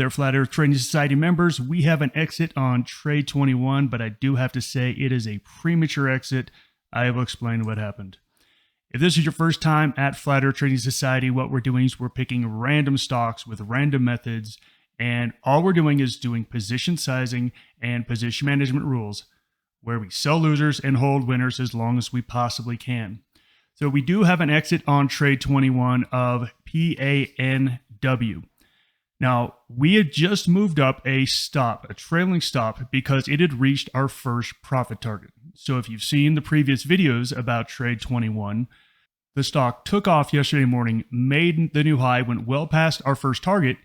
there, Flat Earth Trading Society members. We have an exit on trade 21, but I do have to say it is a premature exit. I will explain what happened. If this is your first time at Flat Earth Trading Society, what we're doing is we're picking random stocks with random methods, and all we're doing is doing position sizing and position management rules, where we sell losers and hold winners as long as we possibly can. So we do have an exit on trade 21 of PANW. Now, we had just moved up a trailing stop, because it had reached our first profit target. So if you've seen the previous videos about trade 21, the stock took off yesterday morning, made the new high, went well past our first target.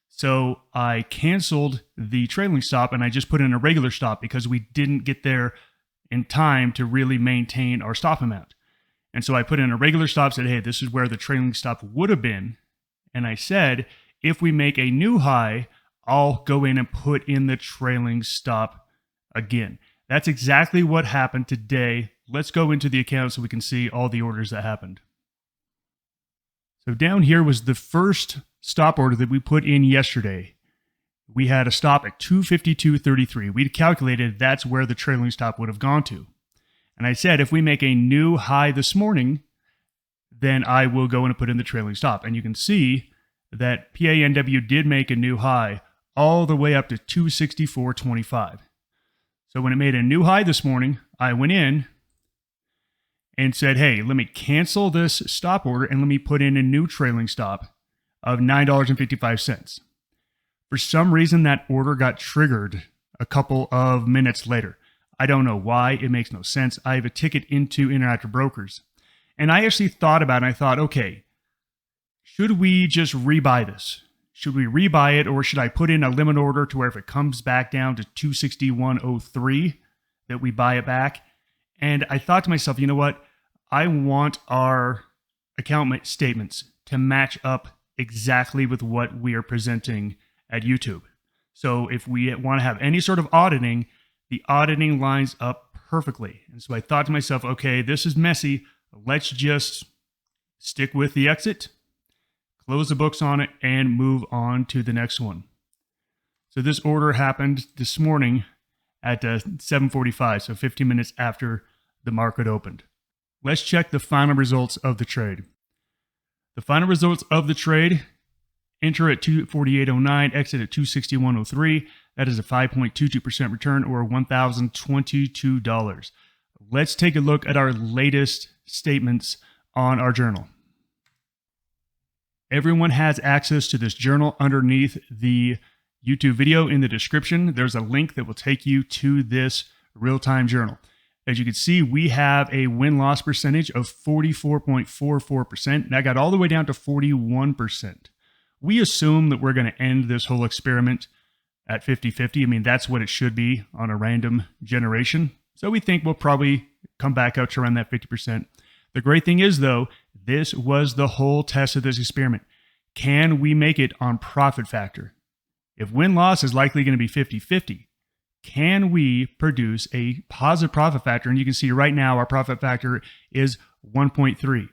So I canceled the trailing stop and I just put in a regular stop because we didn't get there in time to really maintain our stop amount. And so I put in a regular stop, said, hey, this is where the trailing stop would have been. And I said, if we make a new high, I'll go in and put in the trailing stop again. That's exactly what happened today. Let's go into the account so we can see all the orders that happened. So down here was the first stop order that we put in yesterday. We had a stop at 252.33. We'd calculated that's where the trailing stop would have gone to. And I said, if we make a new high this morning, then I will go in and put in the trailing stop. And you can see that PANW did make a new high all the way up to 264.25. So when it made a new high this morning, I went in and said, hey, let me cancel this stop order and let me put in a new trailing stop of $9.55. For some reason, that order got triggered a couple of minutes later. I don't know why. It makes no sense. I have a ticket into Interactive Brokers. And I actually thought about it. I thought, okay, should we just rebuy this? Should we rebuy it, or should I put in a limit order to where if it comes back down to 261.03 that we buy it back? And I thought to myself, you know what? I want our account statements to match up exactly with what we are presenting at YouTube. So if we want to have any sort of auditing, the auditing lines up perfectly. And so I thought to myself, okay, this is messy. Let's just stick with the exit, close the books on it, and move on to the next one. So this order happened this morning at 7:45, so 15 minutes after the market opened. Let's check the final results of the trade. The final results of the trade: enter at 248.09, exit at 261.03. That is a 5.22% return, or $1,022. Let's take a look at our latest statements on our journal. Everyone has access to this journal underneath the YouTube video in the description. There's a link that will take you to this real-time journal. As you can see, we have a win-loss percentage of 44.44%. That got all the way down to 41%. We assume that we're going to end this whole experiment at 50-50. I mean, that's what it should be on a random generation. So we think we'll probably come back out to around that 50%. The great thing is, though, this was the whole test of this experiment. Can we make it on profit factor? If win-loss is likely going to be 50-50, can we produce a positive profit factor? And you can see right now our profit factor is 1.3.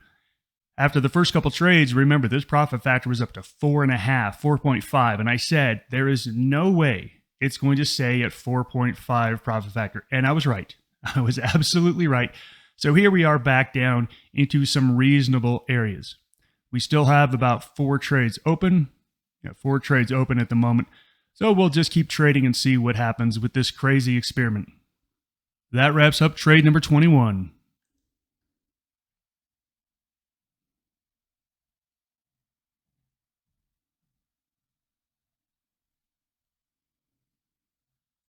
After the first couple trades, remember, this profit factor was up to 4.5, 4.5. And I said, there is no way it's going to stay at 4.5 profit factor. And I was right. I was absolutely right. So here we are back down into some reasonable areas. We still have about 4 trades open. 4 trades open at the moment. So we'll just keep trading and see what happens with this crazy experiment. That wraps up trade number 21.